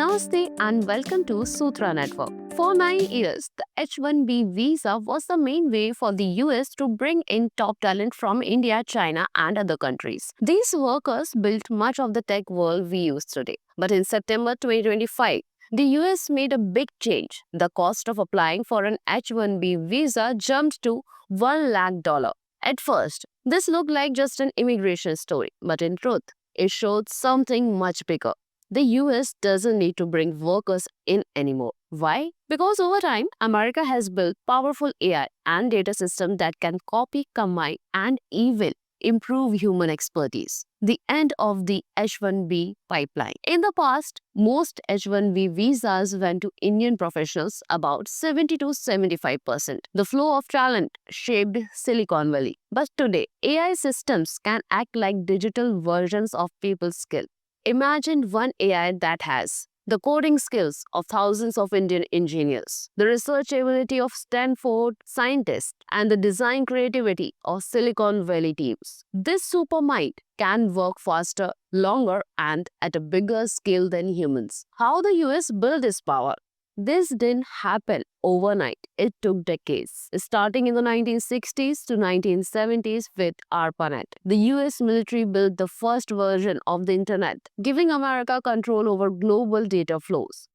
Namaste and welcome to Sutra Network. For 9 years, the H-1B visa was the main way for the US to bring in top talent from India, China, and other countries. These workers built much of the tech world we use today. But in September 2025, the US made a big change. The cost of applying for an H-1B visa jumped to $1 lakh. At first, this looked like just an immigration story, but in truth, it showed something much bigger. The US doesn't need to bring workers in anymore. Why? Because over time, America has built powerful AI and data systems that can copy, combine, and even improve human expertise. The end of the H-1B pipeline. In the past, most H-1B visas went to Indian professionals, about 70 to 75%. The flow of talent shaped Silicon Valley. But today, AI systems can act like digital versions of people's skill. Imagine one AI that has the coding skills of thousands of Indian engineers, the research ability of Stanford scientists, and the design creativity of Silicon Valley teams. This supermind can work faster, longer, and at a bigger scale than humans. How the US built this power? This didn't happen overnight. It took decades, starting in the 1960s to 1970s with ARPANET. The US military built the first version of the internet, giving America control over global data flows.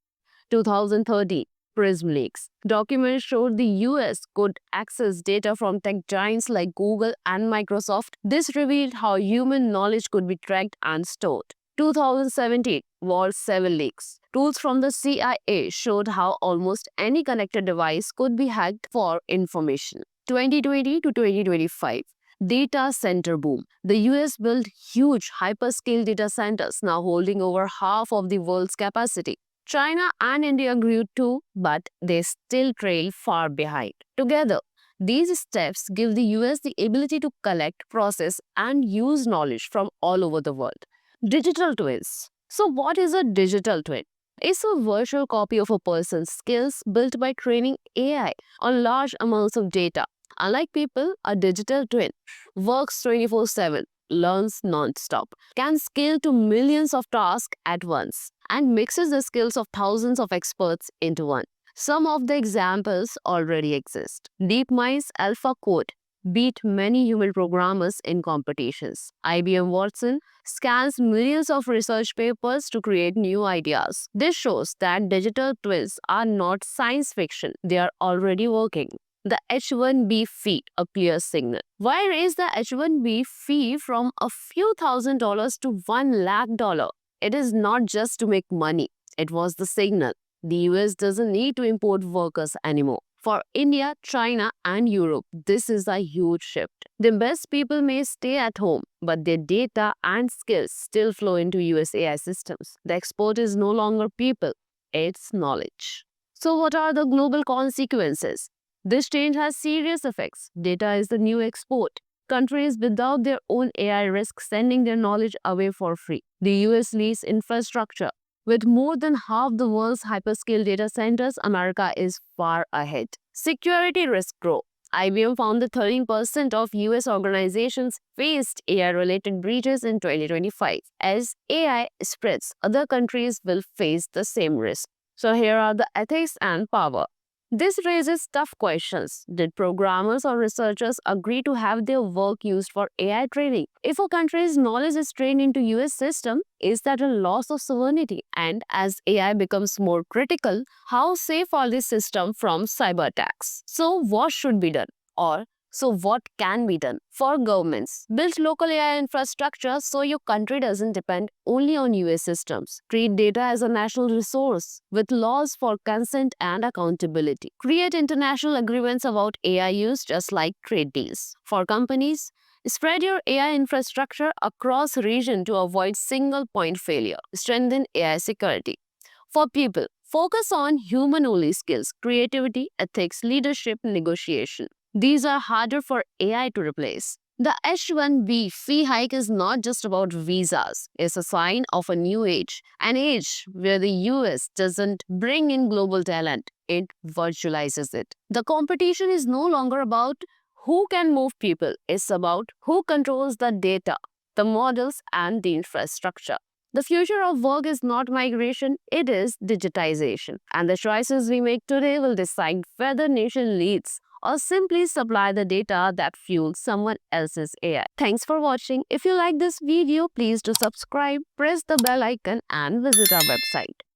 2013 PRISM leaks. Documents showed the US could access data from tech giants like Google and Microsoft. This revealed how human knowledge could be tracked and stored. 2017 Vault 7 leaks. Tools from the CIA showed how almost any connected device could be hacked for information. 2020 to 2025 Data center boom. The US built huge hyperscale data centers, now holding over half of the world's capacity. China and India grew too, but they still trail far behind. Together, these steps give the US the ability to collect, process, and use knowledge from all over the world. Digital twins. So, what is a digital twin? It's a virtual copy of a person's skills built by training AI on large amounts of data. Unlike people, a digital twin works 24/7, learns non-stop, can scale to millions of tasks at once, and mixes the skills of thousands of experts into one. Some of the examples already exist. DeepMind's AlphaCode beat many human programmers in competitions. IBM Watson scans millions of research papers to create new ideas. This shows that digital twins are not science fiction, they are already working. The H-1B fee, a clear signal. Why raise the H-1B fee from a few $1,000s to $1 lakh? It is not just to make money, it was the signal. The US doesn't need to import workers anymore. For India, China, and Europe, this is a huge shift. The best people may stay at home, but their data and skills still flow into US AI systems. The export is no longer people, it's knowledge. So, what are the global consequences? This change has serious effects. Data is the new export. Countries without their own AI risk sending their knowledge away for free. The US leads infrastructure. With more than half the world's hyperscale data centers, America is far ahead. Security risk grow. IBM found that 13% of US organizations faced AI-related breaches in 2025. As AI spreads, other countries will face the same risk. So here are the ethics and power. This raises tough questions. Did programmers or researchers agree to have their work used for AI training? If a country's knowledge is trained into US system, is that a loss of sovereignty? And as AI becomes more critical, how safe are these systems from cyber attacks? So what should be done? Or so what can be done? For governments, build local AI infrastructure so your country doesn't depend only on US systems. Treat data as a national resource with laws for consent and accountability. Create international agreements about AI use just like trade deals. For companies, spread your AI infrastructure across region to avoid single point failure. Strengthen AI security. For people, focus on human-only skills, creativity, ethics, leadership, negotiation. These are harder for AI to replace. The H-1B fee hike is not just about visas. It's a sign of a new age, an age where the US doesn't bring in global talent, it virtualizes it. The competition is no longer about who can move people, it's about who controls the data, the models, and the infrastructure. The future of work is not migration, it is digitization. And the choices we make today will decide whether nation leads or simply supply the data that fuels someone else's AI. Thanks for watching. If you like this video, please do subscribe, press the bell icon and visit our website.